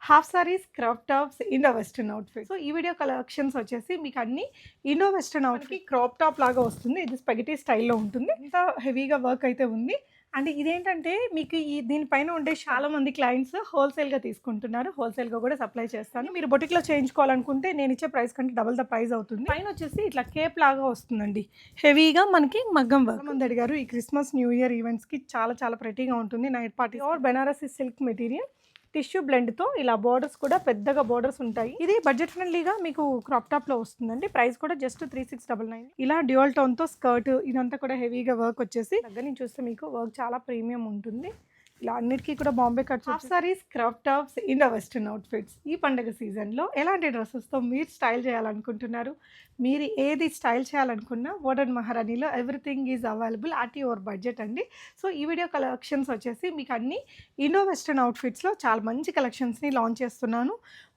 Half saris, crop tops, Indo western outfit. So ఈ video collections వచ్చేసి మీకు అన్ని Indo western outfit crop top లాగా వస్తుంది. ఇది స్పెగటీ స్టైల్లో ఉంటుంది. ఇంత హెవీగా వర్క్ అయితే ఉంది. అండ్ ఇదేంటంటే మీకు దీనిపైన ఉండే చాలా మంది క్లయింట్స్ హోల్సేల్గా తీసుకుంటున్నారు. హోల్సేల్గా కూడా సప్లై చేస్తాను. మీరు బొటిక్లో చేయించుకోవాలనుకుంటే నేను ఇచ్చే ప్రైస్ కంటే డబుల్ ద ప్రైస్ అవుతుంది. పైన వచ్చేసి ఇట్లా కేప్ లాగా వస్తుందండి. హెవీగా మనకి మగ్గం వర్క్. మంది అడిగారు ఈ క్రిస్మస్ న్యూ ఇయర్ ఈవెంట్స్కి చాలా చాలా ప్రెటీగా ఉంటుంది. Night party or Banarasi silk material tissue బ్లెండ్తో ఇలా బోర్డర్స్ కూడా పెద్దగా బోర్డర్స్ ఉంటాయి. ఇది బడ్జెట్ ఫ్రెండ్లీగా మీకు క్రాప్ టాప్లో వస్తుందండి. ప్రైస్ కూడా జస్ట్ 3699. ఇలా డ్యూయల్ టోన్తో స్కర్ట్ ఇదంతా కూడా హెవీగా వర్క్ వచ్చేసి దగ్గర నుంచి చూస్తే మీకు వర్క్ చాలా ప్రీమియం ఉంటుంది. ఇలా అన్నిటికీ కూడా Bombay cuts, half saris, crop tops, Indo western outfits. ఈ పండుగ సీజన్లో ఎలాంటి డ్రెస్సెస్తో మీరు స్టైల్ చేయాలనుకుంటున్నారు? మీరు ఏది స్టైల్ చేయాలనుకున్నా మోడర్న్ మహారాణిలో everything is available at your budget అండి. సో ఈ వీడియో కలెక్షన్స్ వచ్చేసి మీకు అన్ని ఇండో వెస్టర్న్ అవుట్ఫిట్స్లో చాలా మంచి కలెక్షన్స్ని లాంచ్ చేస్తున్నాను.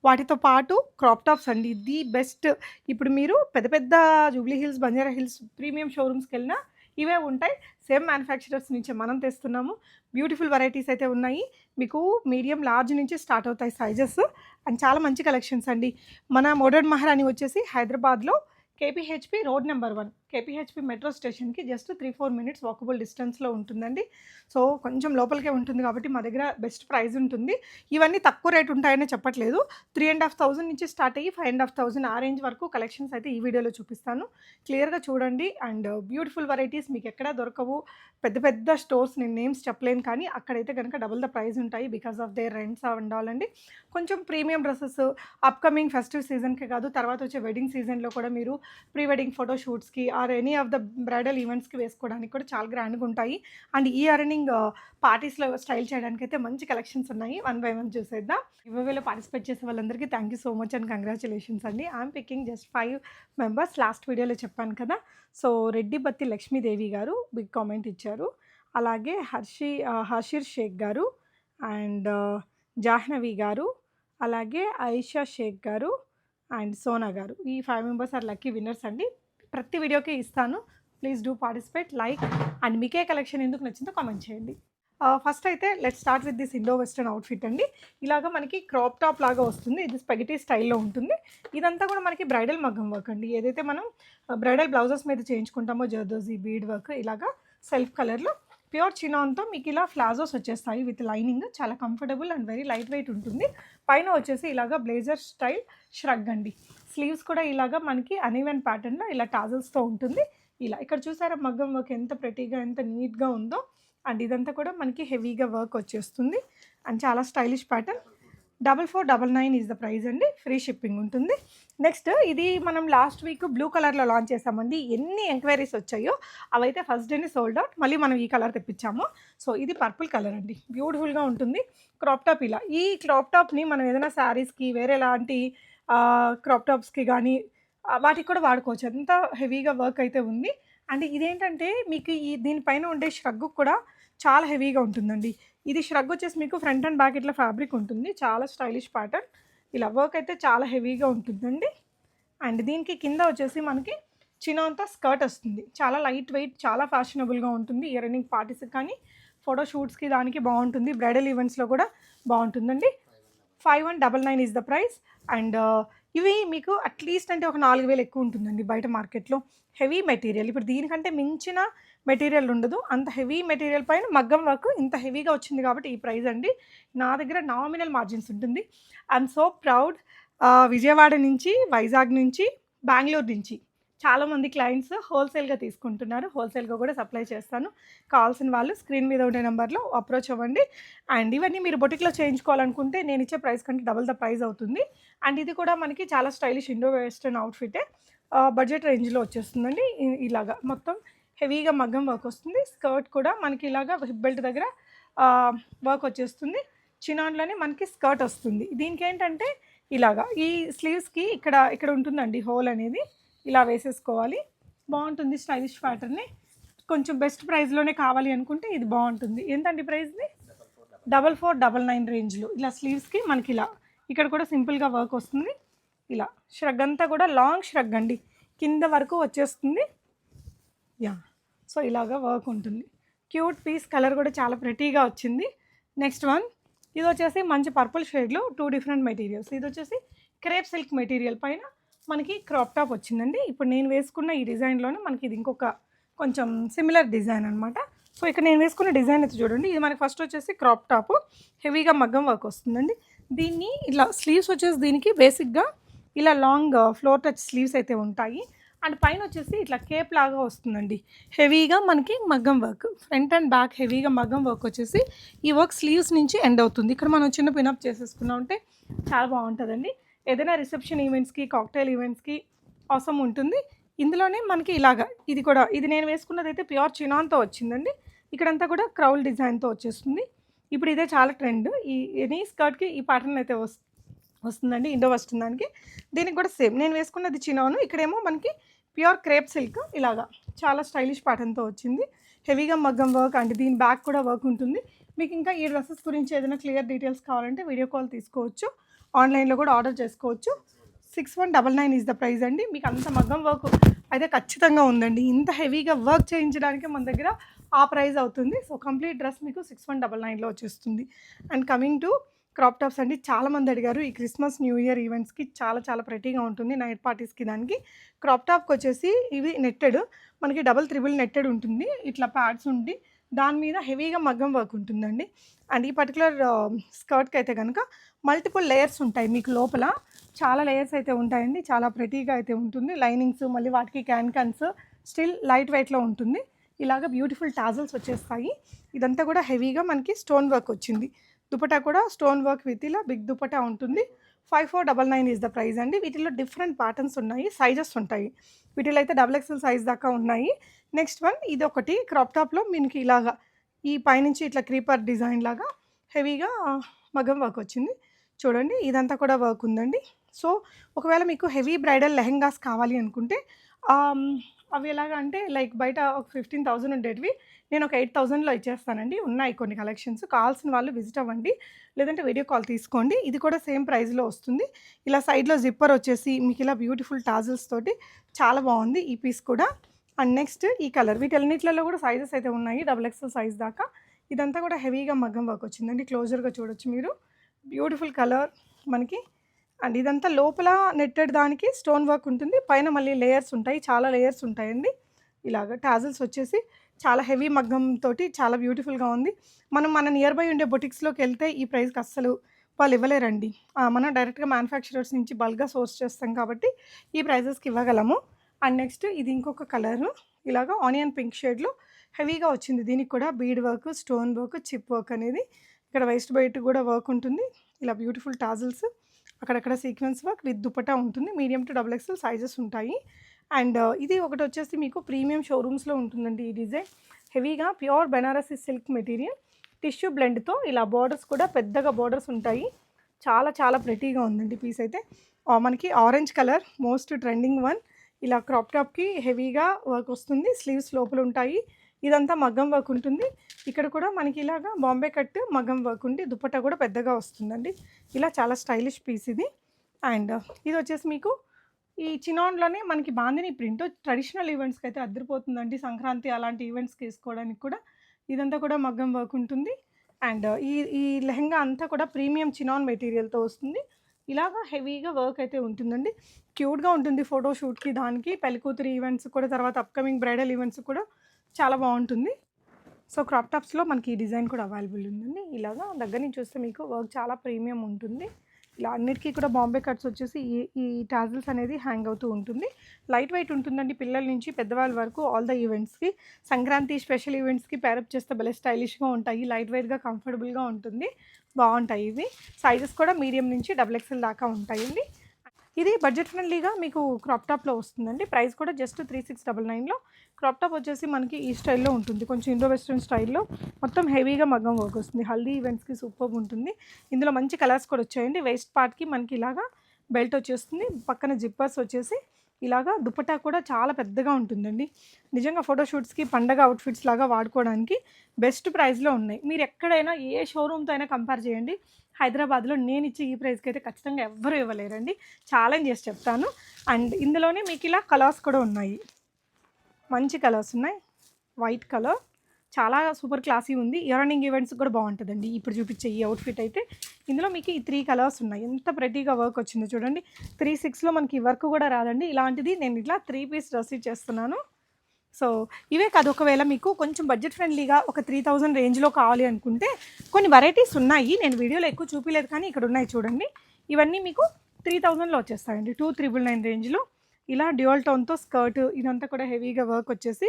వాటితో పాటు క్రాప్ టాప్స్ అండి, ది బెస్ట్. ఇప్పుడు మీరు పెద్ద పెద్ద జూబ్లీ హిల్స్, బంజారా హిల్స్ ప్రీమియం షోరూమ్స్కి వెళ్ళినా ఇవే ఉంటాయి. సేమ్ మ్యానుఫ్యాక్చరర్స్ నుంచి మనం తెస్తున్నాము. బ్యూటిఫుల్ వెరైటీస్ అయితే ఉన్నాయి. మీకు మీడియం లార్జ్ నుంచి స్టార్ట్ అవుతాయి సైజెస్. అండ్ చాలా మంచి కలెక్షన్స్ అండి. మన మోడర్న్ మహారాణి వచ్చేసి హైదరాబాద్లో కేపీహెచ్పి రోడ్ నెంబర్ 1 కేపీహెచ్పి మెట్రో స్టేషన్కి జస్ట్ 3-4 మినిట్స్ వాకబుల్ డిస్టెన్స్లో ఉంటుందండి. సో కొంచెం లోపలికే ఉంటుంది కాబట్టి మా దగ్గర బెస్ట్ ప్రైస్ ఉంటుంది. ఇవన్నీ తక్కువ రేట్ ఉంటాయని చెప్పట్లేదు. 3,500 నుంచి స్టార్ట్ అయ్యి 5,500 ఆ రేంజ్ వరకు కలెక్షన్స్ అయితే ఈ వీడియోలో చూపిస్తాను. క్లియర్గా చూడండి. అండ్ బ్యూటిఫుల్ వెరైటీస్ మీకు ఎక్కడా దొరకవు. పెద్ద పెద్ద స్టోర్స్ నేను నేమ్స్ చెప్పలేను, కానీ అక్కడైతే కనుక డబుల్ ద ప్రైస్ ఉంటాయి బికాస్ ఆఫ్ దేర్ రెంట్స్ ఉండాలండి. కొంచెం ప్రీమియం డ్రెస్సెస్ అప్కమింగ్ ఫెస్టివ్ సీజన్కే కాదు, తర్వాత వచ్చే వెడ్డింగ్ సీజన్లో కూడా మీరు ప్రీ వెడ్డింగ్ ఫోటోషూట్స్కి or any of the bridal ఈవెంట్స్కి వేసుకోవడానికి కూడా చాలా గ్రాండ్గా ఉంటాయి. అండ్ ఈ అర్నింగ్ పార్టీస్లో స్టైల్ చేయడానికి అయితే మంచి కలెక్షన్స్ ఉన్నాయి. 1 by 1 చూసేద్దాం. గివ్అవేలో పార్టిసిపేట్ చేసే వాళ్ళందరికీ thank you so much and congratulations అండి. I'm picking just 5 members. Last వీడియోలో చెప్పాను కదా. సో రెడ్డిబత్తి లక్ష్మీదేవి గారు బిగ్ కామెంట్ ఇచ్చారు. అలాగే హషీర్ షేక్ గారు అండ్ జాహ్నవి గారు, అలాగే ఆయిషా షేక్ గారు అండ్ సోనా గారు. ఈ 5 మెంబర్స్ ఆర్ లక్కీ విన్నర్స్ అండి. ప్రతి వీడియోకి ఇస్తాను. Please do participate, like and మీకే కలెక్షన్ ఎందుకు నచ్చిందో కామెంట్ చేయండి. ఫస్ట్ అయితే let start with this Indo western outfit అండి. ఇలాగ మనకి క్రాప్ టాప్ లాగా వస్తుంది. ఇది స్పెగటీ స్టైల్లో ఉంటుంది. ఇదంతా కూడా మనకి బ్రైడల్ మగ్గం వర్క్ అండి. ఏదైతే మనం బ్రైడల్ బ్లౌజెస్ మీద చేయించుకుంటామో జర్దోజీ బీడ్ వర్క్ ఇలాగా సెల్ఫ్ కలర్లో ప్యూర్ చినాన్తో మీకు ఇలా ఫ్లాజోస్ వచ్చేస్తాయి విత్ లైనింగ్. చాలా comfortable and very light weight ఉంటుంది. పైన వచ్చేసి ఇలాగా బ్లేజర్ స్టైల్ ష్రగ్ అండి. స్లీవ్స్ కూడా ఇలాగా మనకి అనీవెన్ ప్యాటర్న్లో ఇలా టాజల్స్తో ఉంటుంది. ఇలా ఇక్కడ చూసారా మగ్గం వర్క్ ఎంత ప్రెటీగా ఎంత నీట్గా ఉందో. అండ్ ఇదంతా కూడా మనకి హెవీగా వర్క్ వచ్చేస్తుంది అండ్ చాలా stylish pattern. 4499 is the price అండి. ఫ్రీ షిప్పింగ్ ఉంటుంది. నెక్స్ట్ ఇది మనం లాస్ట్ వీక్ బ్లూ కలర్లో లాంచ్ చేసామండి. ఎన్ని ఎంక్వైరీస్ వచ్చాయో అవైతే ఫస్ట్ డేని సోల్డ్ అవుట్. మళ్ళీ మనం ఈ కలర్ తెప్పించాము. సో ఇది పర్పుల్ కలర్ అండి. బ్యూటిఫుల్గా ఉంటుంది క్రాప్ టాప్. ఇలా ఈ క్రాప్ టాప్ని మనం ఏదైనా శారీస్కి వేరే లాంటి క్రాప్ టాప్స్కి కానీ వాటికి కూడా వాడుకోవచ్చు. ఎంత హెవీగా వర్క్ అయితే ఉంది. అండ్ ఇదేంటంటే మీకు దీనిపైన ఉండే ష్రగ్ కూడా చాలా హెవీగా ఉంటుందండి. ఇది ష్రగ్ వచ్చేసి మీకు ఫ్రంట్ అండ్ బ్యాక్ ఇట్లా ఫ్యాబ్రిక్ ఉంటుంది. చాలా స్టైలిష్ ప్యాటర్న్. ఇలా వర్క్ అయితే చాలా హెవీగా ఉంటుందండి. అండ్ దీనికి కింద వచ్చేసి మనకి చినాన్తో స్కర్ట్ వస్తుంది. చాలా లైట్ వెయిట్, చాలా ఫ్యాషనబుల్గా ఉంటుంది. ఇయర్ రింగ్ పార్టీస్కి కానీ ఫోటోషూట్స్కి దానికి బాగుంటుంది. బ్రైడల్ ఈవెంట్స్లో కూడా బాగుంటుందండి. 5199 ఈజ్ ద ప్రైస్. అండ్ ఇవి మీకు అట్లీస్ట్ అంటే ఒక 4,000 ఎక్కువ ఉంటుందండి బయట మార్కెట్లో. Heavy material. ఇప్పుడు దీనికంటే మించిన మెటీరియల్ ఉండదు. అంత హెవీ మెటీరియల్ పైన మగ్గం వర్క్ ఇంత హెవీగా వచ్చింది కాబట్టి ఈ ప్రైస్ అండి. నా దగ్గర నామినల్ మార్జిన్స్ ఉంటుంది. I'm so proud. విజయవాడ నుంచి, వైజాగ్ నుంచి, బెంగళూరు నుంచి చాలామంది క్లయింట్స్ హోల్సేల్గా తీసుకుంటున్నారు. హోల్సేల్గా కూడా సప్లై చేస్తాను. కావాల్సిన వాళ్ళు స్క్రీన్ మీద ఉండే నెంబర్లో అప్రోచ్ అవ్వండి. అండ్ ఇవన్నీ మీరు బొటిక్లో చేయించుకోవాలనుకుంటే నేను ఇచ్చే ప్రైస్ కంటే డబుల్ ద ప్రైస్ అవుతుంది. అండ్ ఇది కూడా మనకి చాలా స్టైలిష్ ఇండో వెస్టర్న్ అవుట్ఫిటే. బడ్జెట్ రేంజ్లో వచ్చేస్తుందండి. ఇలాగా మొత్తం హెవీగా మగ్గం వర్క్ వస్తుంది. స్కర్ట్ కూడా మనకి ఇలాగా హిప్ బెల్ట్ దగ్గర వర్క్ వచ్చేస్తుంది. చినాన్లోనే మనకి స్కర్ట్ వస్తుంది. దీనికి ఏంటంటే ఇలాగా ఈ స్లీవ్స్కి ఇక్కడ ఉంటుందండి హోల్ అనేది. ఇలా వేసేసుకోవాలి. బాగుంటుంది స్టైలిష్ ప్యాటర్న్ని. కొంచెం బెస్ట్ ప్రైస్లోనే కావాలి అనుకుంటే ఇది బాగుంటుంది. ఎంతండి ప్రైస్ది? 4499 రేంజ్లో. ఇలా స్లీవ్స్కి మనకి ఇలా ఇక్కడ కూడా సింపుల్గా వర్క్ వస్తుంది. ఇలా ష్రగ్ అంతా కూడా లాంగ్ ష్రగ్ అండి, కింద వరకు వచ్చేస్తుంది. యా, సో ఇలాగా వర్క్ ఉంటుంది. Cute piece. కలర్ కూడా చాలా ప్రెటీగా వచ్చింది. నెక్స్ట్ వన్ ఇది వచ్చేసి మంచి పర్పుల్ షేడ్లో 2 డిఫరెంట్ మెటీరియల్స్. ఇది వచ్చేసి క్రేప్ సిల్క్ మెటీరియల్ పైన మనకి క్రాప్ టాప్ వచ్చిందండి. ఇప్పుడు నేను వేసుకున్న ఈ డిజైన్లోనే మనకి ఇది ఇంకొక కొంచెం సిమిలర్ డిజైన్ అనమాట. సో ఇక్కడ నేను వేసుకున్న డిజైన్ అయితే చూడండి, ఇది మనకి ఫస్ట్ వచ్చేసి క్రాప్ టాప్ హెవీగా మగ్గం వర్క్ వస్తుందండి. దీన్ని ఇలా స్లీవ్స్ వచ్చేసి దీనికి బేసిక్గా ఇలా లాంగ్ ఫ్లోర్ టచ్ స్లీవ్స్ అయితే ఉంటాయి. అండ్ పైన వచ్చేసి ఇట్లా కేప్ లాగా వస్తుందండి, హెవీగా మనకి మగ్గం వర్క్. ఫ్రంట్ అండ్ బ్యాక్ హెవీగా మగ్గం వర్క్ వచ్చేసి ఈ వర్క్ స్లీవ్స్ నుంచి ఎండ్ అవుతుంది. ఇక్కడ మనం చిన్న పినప్ చేసేసుకున్నాం అంటే చాలా బాగుంటుందండి. ఏదైనా రిసెప్షన్ ఈవెంట్స్కి, కాక్టైల్ ఈవెంట్స్కి అవసరం ఉంటుంది. ఇందులోనే మనకి ఇలాగా ఇది కూడా, ఇది నేను వేసుకున్నది అయితే ప్యూర్ చినాన్తో వచ్చిందండి. ఇక్కడంతా కూడా క్రౌల్ డిజైన్తో వచ్చేస్తుంది. ఇప్పుడు ఇదే చాలా ట్రెండ్. ఈ ఎనీ స్కర్ట్కి ఈ ప్యాటర్న్ అయితే వస్తుందండి, ఇండో వెస్టర్న్ దానికి. దీనికి కూడా సేమ్ నేను వేసుకున్నది చినాను, ఇక్కడేమో మనకి ప్యూర్ క్రేప్ సిల్క్ ఇలాగా చాలా స్టైలిష్ ప్యాటర్న్తో వచ్చింది. హెవీగా మగ్గం వర్క్ అండ్ దీని బ్యాక్ కూడా వర్క్ ఉంటుంది. మీకు ఇంకా ఈ డ్రెస్సెస్ గురించి ఏదైనా క్లియర్ డీటెయిల్స్ కావాలంటే వీడియో కాల్ తీసుకోవచ్చు, ఆన్లైన్లో కూడా ఆర్డర్ చేసుకోవచ్చు. 6199 ఈజ్ ద ప్రైస్ అండి. మీకు అంత మగ్గం వర్క్ అయితే ఖచ్చితంగా ఉందండి. ఇంత హెవీగా వర్క్ చేయించడానికి మన దగ్గర ఆ ప్రైస్ అవుతుంది. సో కంప్లీట్ డ్రెస్ మీకు 6199లో వచ్చేస్తుంది. And coming to crop tops అండి, చాలామంది అడిగారు ఈ క్రిస్మస్ న్యూ ఇయర్ ఈవెంట్స్కి చాలా చాలా ప్రెటీగా ఉంటుంది నైట్ పార్టీస్కి. దానికి క్రాప్ టాప్కి వచ్చేసి ఇవి నెట్టెడ్, మనకి డబుల్ త్రిబుల్ నెట్టెడ్ ఉంటుంది. ఇట్లా ప్యాడ్స్ ఉండి దాని మీద హెవీగా మగ్గం వర్క్ ఉంటుందండి. అండ్ ఈ పర్టికులర్ స్కర్ట్కి అయితే కనుక మల్టిపుల్ లేయర్స్ ఉంటాయి. మీకు లోపల చాలా లేయర్స్ అయితే ఉంటాయండి, చాలా ప్రెటీగా అయితే ఉంటుంది. లైనింగ్స్ మళ్ళీ వాటికి క్యాన్స్ స్టిల్ లైట్ వెయిట్లో ఉంటుంది. ఇలాగ బ్యూటిఫుల్ టాజల్స్ వచ్చేస్తాయి. ఇదంతా కూడా హెవీగా మనకి స్టోన్ వర్క్ వచ్చింది. దుపట్టా కూడా స్టోన్ వర్క్ విత్ ఇలా బిగ్ దుపట్టా ఉంటుంది. 5499 ఈజ్ ద ప్రైస్ అండి. వీటిలో డిఫరెంట్ ప్యాటర్న్స్ ఉన్నాయి, సైజెస్ ఉంటాయి. వీటిలో అయితే XXL సైజ్ దాకా ఉన్నాయి. నెక్స్ట్ వన్ ఇది ఒకటి క్రాప్ టాప్లో మీకు ఇలాగా ఈ పైనుంచి ఇట్లా క్రీపర్ డిజైన్ లాగా హెవీగా మగ్గం వర్క్ వచ్చింది చూడండి. ఇదంతా కూడా వర్క్ ఉందండి. సో ఒకవేళ మీకు హెవీ బ్రైడల్ లెహెంగాస్ కావాలి అనుకుంటే అవి ఎలాగా అంటే లైక్ బయట ఒక 15,000 ఉండేటివి నేను ఒక 8,000లో ఇచ్చేస్తానండి. ఉన్నాయి కొన్ని కలెక్షన్స్, కావాల్సిన వాళ్ళు విజిట్ అవ్వండి, లేదంటే వీడియో కాల్ తీసుకోండి. ఇది కూడా సేమ్ ప్రైస్లో వస్తుంది. ఇలా సైడ్లో జిప్పర్ వచ్చేసి మీకు ఇలా బ్యూటిఫుల్ టాజిల్స్ తోటి చాలా బాగుంది ఈ పీస్ కూడా. అండ్ నెక్స్ట్ ఈ కలర్, వీటన్నిటిలో కూడా సైజెస్ అయితే ఉన్నాయి XXL సైజ్ దాకా. ఇదంతా కూడా హెవీగా మగ్గం వర్క్ వచ్చిందండి. క్లోజర్గా చూడొచ్చు మీరు, బ్యూటిఫుల్ కలర్ మనకి. అండ్ ఇదంతా లోపల నెట్టెడ్ దానికి స్టోన్ వర్క్ ఉంటుంది, పైన మళ్ళీ లేయర్స్ ఉంటాయి, చాలా లేయర్స్ ఉంటాయండి. ఇలాగ టాజిల్స్ వచ్చేసి చాలా హెవీ మగ్గం తోటి చాలా బ్యూటిఫుల్గా ఉంది. మన నియర్ బై ఉండే బొటిక్స్లోకి వెళ్తే ఈ ప్రైస్కి అస్సలు వాళ్ళు ఇవ్వలేరండి. మనం డైరెక్ట్గా మ్యానుఫ్యాక్చరర్స్ నుంచి బల్క్గా సోర్స్ చేస్తాం కాబట్టి ఈ ప్రైజెస్కి ఇవ్వగలము. అండ్ నెక్స్ట్ ఇది ఇంకొక కలరు, ఇలాగ ఆనియన్ పింక్ షేడ్లో హెవీగా వచ్చింది. దీనికి కూడా bead work, stone work, chip work అనేది. ఇక్కడ వేస్ట్ బయట కూడా వర్క్ ఉంటుంది. ఇలా బ్యూటిఫుల్ టాజిల్స్, అక్కడక్కడ సీక్వెన్స్ వర్క్ విత్ దుపట్టా ఉంటుంది. మీడియం టు XXL సైజెస్ ఉంటాయి. అండ్ ఇది ఒకటి వచ్చేసి మీకు ప్రీమియం షోరూమ్స్లో ఉంటుందండి. ఈ డిజైన్ హెవీగా pure Banarasi silk material, tissue బ్లెండ్తో ఇలా బార్డర్స్ కూడా పెద్దగా బార్డర్స్ ఉంటాయి. చాలా చాలా ప్రెటీగా ఉందండి పీస్ అయితే. మనకి orange colour most trending one. ఇలా క్రాప్ టాప్కి హెవీగా వర్క్ వస్తుంది, స్లీవ్స్ లోపల ఉంటాయి. ఇదంతా మగ్గం వర్క్ ఉంటుంది. ఇక్కడ కూడా మనకి ఇలాగా బాంబే కట్ మగ్గం వర్క్ ఉండి దుపట్టా కూడా పెద్దగా వస్తుందండి. ఇలా చాలా స్టైలిష్ పీస్ ఇది. అండ్ ఇది వచ్చేసి మీకు ఈ చినాన్లోనే మనకి బాందిని ప్రింట్, ట్రెడిషనల్ ఈవెంట్స్కి అయితే అద్దరిపోతుందండి. సంక్రాంతి అలాంటి ఈవెంట్స్కి వేసుకోవడానికి కూడా ఇదంతా కూడా మగ్గం వర్క్ ఉంటుంది. అండ్ ఈ లెహంగా అంతా కూడా ప్రీమియం చినాన్ మెటీరియల్తో వస్తుంది. ఇలాగా హెవీగా వర్క్ అయితే ఉంటుందండి. క్యూట్గా ఉంటుంది ఫోటోషూట్కి, దానికి పెళ్ళికూతురు ఈవెంట్స్ కూడా, తర్వాత అప్కమింగ్ బ్రైడల్ ఈవెంట్స్ కూడా చాలా బాగుంటుంది. సో క్రాప్ టాప్స్లో మనకి ఈ డిజైన్ కూడా అవైలబుల్ ఉందండి. ఇలాగా దగ్గర నుంచి చూస్తే మీకు వర్క్ చాలా ప్రీమియం ఉంటుంది. ఇలా అన్నిటికీ కూడా బాంబే కట్స్ వచ్చేసి ఈ టాజిల్స్ అనేది హ్యాంగ్ అవుతూ ఉంటుంది. లైట్ వెయిట్ ఉంటుందండి, పిల్లల నుంచి పెద్దవాళ్ళ వరకు ఆల్ ద ఈవెంట్స్కి. సంక్రాంతి స్పెషల్ ఈవెంట్స్కి పేరప్ చేస్తే భలే స్టైలిష్గా ఉంటాయి, లైట్ వెయిట్గా కంఫర్టబుల్గా ఉంటుంది, బాగుంటాయి ఇవి. సైజెస్ కూడా మీడియం నుంచి XXL దాకా ఉంటాయండి. ఇది బడ్జెట్ ఫ్రెండ్లీగా మీకు క్రాప్ టాప్లో వస్తుందండి. ప్రైస్ కూడా జస్ట్ 3699లో. క్రాప్ టాప్ వచ్చేసి మనకి ఈ స్టైల్లో ఉంటుంది, కొంచెం ఇండో వెస్ట్రన్ స్టైల్లో, మొత్తం హెవీగా మగ్గం వర్క్ వస్తుంది. హల్దీ ఈవెంట్స్కి సూపర్గా ఉంటుంది. ఇందులో మంచి కలర్స్ కూడా వచ్చాయండి. వేస్ట్ పార్ట్కి మనకి ఇలాగా బెల్ట్ వచ్చేస్తుంది, పక్కన జిప్పర్స్ వచ్చేసి ఇలాగా దుపట్టా కూడా చాలా పెద్దగా ఉంటుందండి. నిజంగా ఫోటోషూట్స్కి, పండగ అవుట్ఫిట్స్ లాగా వాడుకోవడానికి బెస్ట్ ప్రైస్లో ఉన్నాయి. మీరు ఎక్కడైనా ఏ షోరూమ్తో అయినా కంపేర్ చేయండి, హైదరాబాద్లో నేను ఇచ్చే ఈ ప్రైస్కి అయితే ఖచ్చితంగా ఎవ్వరూ ఇవ్వలేరండి. ఛాలెంజ్ చేసి చెప్తాను. అండ్ ఇందులోనే మీకు ఇలా కలర్స్ కూడా ఉన్నాయి, మంచి కలర్స్ ఉన్నాయి. వైట్ కలర్ చాలా సూపర్ క్లాసీ ఉంది. ఇయర్ రన్నింగ్ ఈవెంట్స్ కూడా బాగుంటుందండి. ఇప్పుడు చూపించే ఈ అవుట్ఫిట్ అయితే ఇందులో మీకు ఈ 3 కలర్స్ ఉన్నాయి. ఎంత ప్రెటీగా వర్క్ వచ్చిందో చూడండి. 3/6లో మనకి వర్క్ కూడా రాదండి. ఇలాంటిది నేను ఇట్లా 3 పీస్ డ్రెస్ ఇచ్చేస్తున్నాను. సో ఇవే కాదు, ఒకవేళ మీకు కొంచెం బడ్జెట్ ఫ్రెండ్లీగా ఒక 3000 రేంజ్లో కావాలి అనుకుంటే కొన్ని వెరైటీస్ ఉన్నాయి. నేను వీడియోలో ఎక్కువ చూపించలేదు కానీ ఇక్కడ ఉన్నాయి చూడండి. ఇవన్నీ మీకు 3000లో వచ్చేస్తాయండి. 2999 రేంజ్లో ఇలా డ్యూయల్ టోన్తో స్కర్ట్, ఇదంతా కూడా హెవీగా వర్క్ వచ్చేసి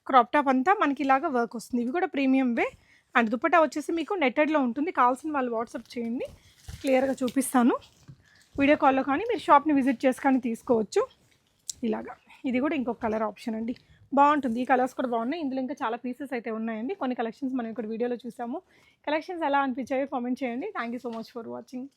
క్రాప్ టాప్ అంతా మనకి ఇలాగా వర్క్ వస్తుంది. ఇవి కూడా ప్రీమియం వే. అండ్ దుపట్టా వచ్చేసి మీకు నెట్టెడ్లో ఉంటుంది. కావాల్సిన వాళ్ళు వాట్సాప్ చేయండి, క్లియర్గా చూపిస్తాను. వీడియో కాల్లో కానీ మీరు షాప్ని విజిట్ చేసి కానీ తీసుకోవచ్చు. ఇలాగా ఇది కూడా ఇంకొక కలర్ ఆప్షన్ అండి, బాగుంటుంది. ఈ కలర్స్ కూడా బాగున్నాయి. ఇందులో ఇంకా చాలా పీసెస్ అయితే ఉన్నాయండి. కొన్ని కలెక్షన్స్ మనం ఇక్కడ వీడియోలో చూసాము. కలెక్షన్స్ ఎలా అనిపించాయో కామెంట్ చేయండి. Thank you so much for watching.